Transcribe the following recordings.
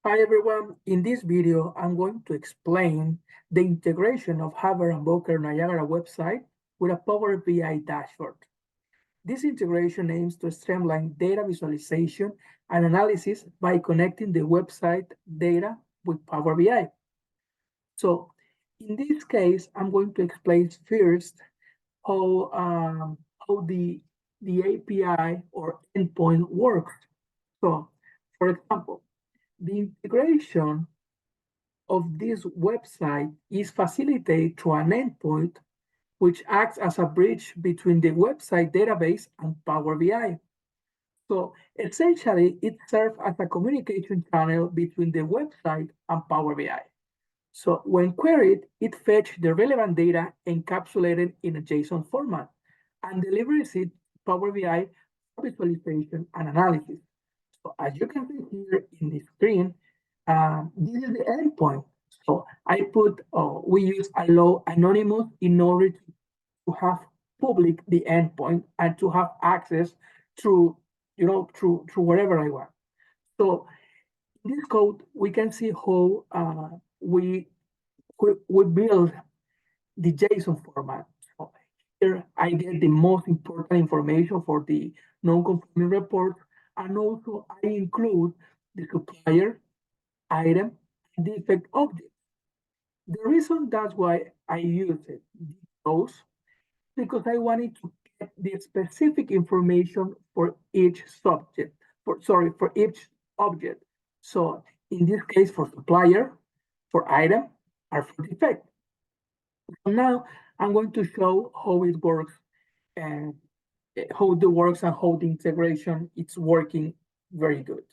Hi everyone, in this video I'm going to explain the integration of Haber and Boker Niagara website with a Power BI dashboard. This integration aims to streamline data visualization and analysis by connecting the website data with Power BI. So in this case, I'm going to explain first how the API or endpoint works. So for example, the integration of this website is facilitated through an endpoint which acts as a bridge between the website database and Power BI. So essentially, it serves as a communication channel between the website and Power BI. So when queried, it fetches the relevant data encapsulated in a JSON format and delivers it to Power BI for visualization and analysis. So as you can see here in the screen, this is the endpoint. So we use allow anonymous in order to have public the endpoint and to have access through, through whatever I want. So in this code, we can see how we build the JSON format. So here I get the most important information for the non-conforming report, and also I include the supplier, item, and defect object. The reason that's why I use those because I wanted to get the specific information for each subject, for each object. So in this case, for supplier, for item, or for defect. So now I'm going to show how it works and how the works and how the integration it's working very good.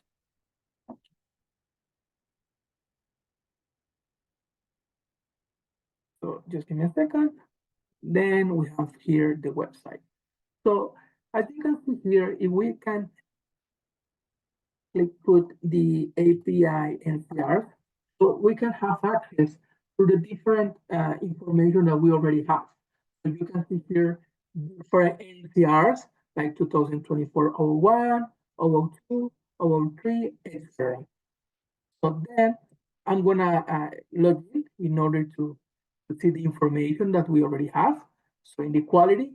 So just give me a second. Then we have here the website. So as you can see here, if we can put the API NCRs, so we can have access to the different information that we already have. So you can see here different NCRs like 2024-01, 002, 003, etc. So then I'm gonna log in order to see the information that we already have. So in the quality,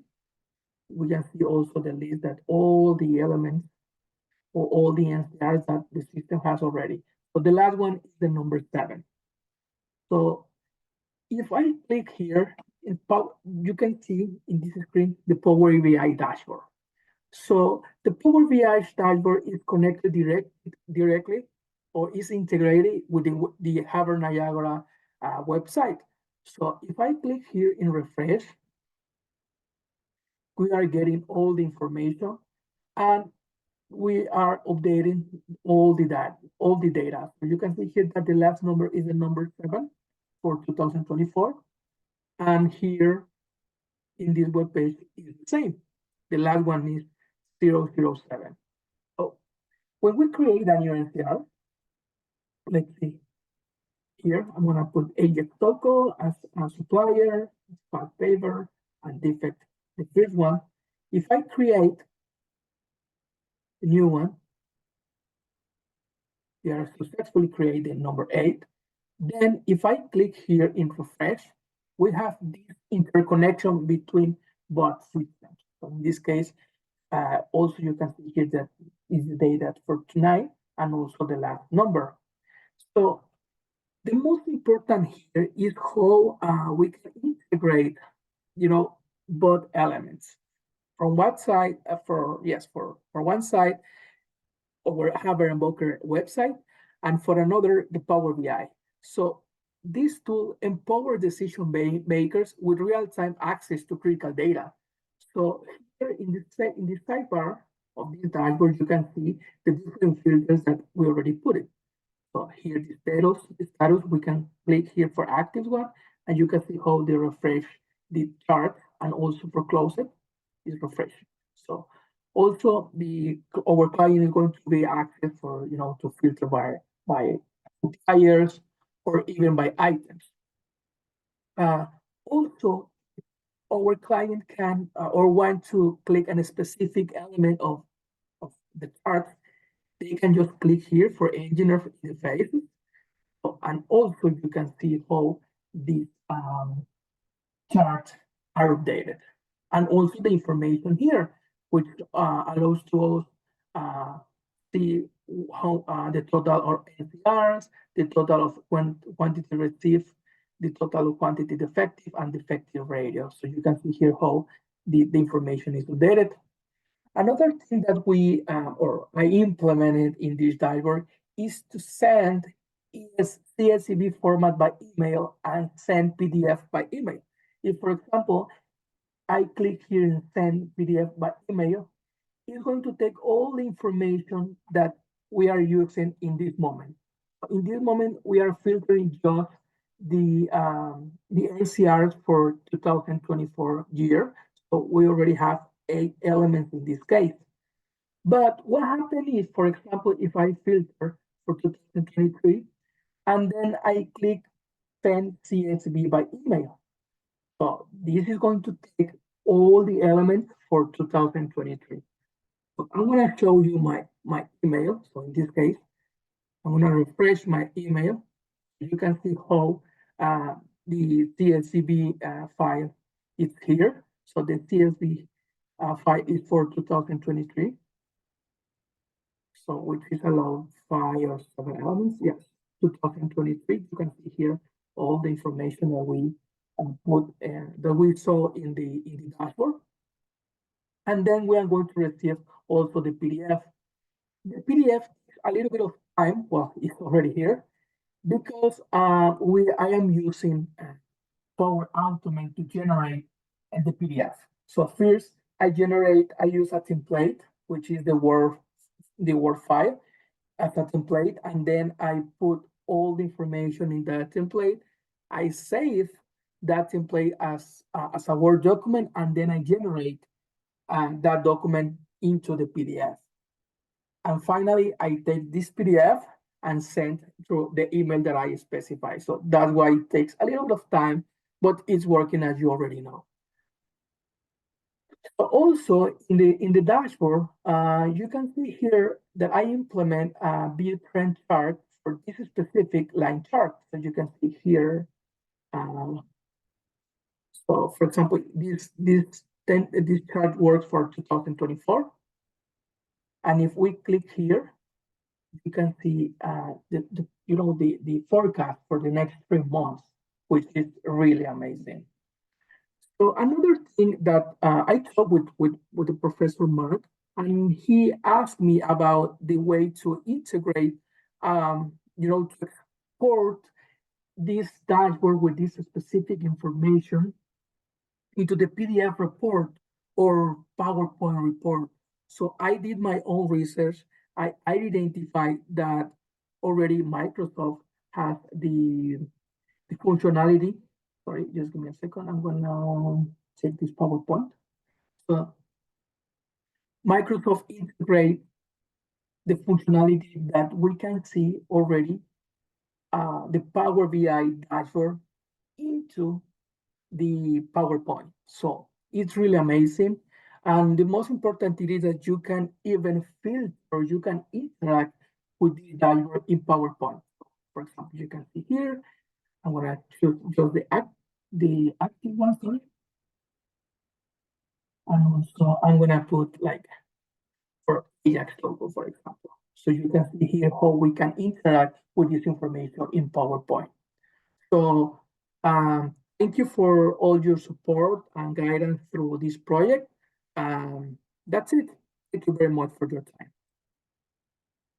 we can see also the list that all the elements or all the NCRs that the system has already. So the last one is the number 7. So if I click here, you can see in this screen the Power BI dashboard. So the Power BI dashboard is connected directly or is integrated with the Haber Niagara website. So if I click here in refresh, we are getting all the information and we are updating all the data. So you can see here that the last number is the number 7 for 2024. And here in this web page is the same. The last one is 007. So when we create a new NCR, let's see. Here, I'm gonna put Ajax Toco as a supplier, spot paper, and defect. The first one, if I create a new one, we are successfully created number 8. Then if I click here in refresh, we have this interconnection between both systems. So in this case, also you can see here that is the data for tonight and also the last number. So the most important here is how we can integrate, both elements. From one side, for one side, our Haber and Boker website, and for another, the Power BI. So this tool empower decision makers with real-time access to critical data. So here in this sidebar of this dashboard, you can see the different filters that we already put it. So here the status, we can click here for active one, and you can see how they refresh the chart, and also for close it is refreshed. So also our client is going to be access for to filter by suppliers or even by items. Also, our client can or want to click on a specific element of the chart, they can just click here for engineer interfaces. And also you can see how these charts are updated. And also the information here, which allows to see how the total of NCRs, the total of quantity received, the total of quantity defective and defective radio. So you can see here how the information is updated. Another thing that we or I implemented in this dashboard is to send CSV format by email and send PDF by email. If, for example, I click here and send PDF by email, it's going to take all the information that we are using in this moment. In this moment, we are filtering just the NCRs for 2024 year. So we already have 8 elements in this case. But what happened is, for example, if I filter for 2023, and then I click send CSV by email. So this is going to take all the elements for 2023. So I'm going to show you my email. So in this case, I'm going to refresh my email. You can see how the CSV file is here. So the CSV file is for 2023. So which is allowed 5 or 7 elements. Yes, 2023. You can see here all the information that we put that we saw in the dashboard. And then we are going to receive also the PDF. The PDF takes a little bit of time. Well, it's already here because I am using Power Automate to generate the PDF. So first, I use a template, which is the Word file as a template, and then I put all the information in that template. I save that template as a Word document, and then I generate that document into the PDF. And finally, I take this PDF and send through the email that I specify. So that's why it takes a little bit of time, but it's working as you already know. Also, in the dashboard, you can see here that I implement a view trend chart for this specific line chart. So you can see here. So, for example, this chart works for 2024, and if we click here, you can see the forecast for the next 3 months, which is really amazing. So another thing that I talked with the Professor Mark, and he asked me about the way to integrate, to export this dashboard with this specific information into the PDF report or PowerPoint report. So I did my own research. I identified that already Microsoft has the functionality. Sorry, just give me a second. I'm gonna take this PowerPoint. So Microsoft integrate the functionality that we can see already, the Power BI dashboard into the PowerPoint. So it's really amazing. And the most important thing is that you can even filter, or you can interact with the dashboard in PowerPoint. For example, you can see here, I'm gonna choose just the active one, sorry. And also I'm gonna put like for Ajax logo, for example. So you can see here how we can interact with this information in PowerPoint. So thank you for all your support and guidance through this project. That's it. Thank you very much for your time.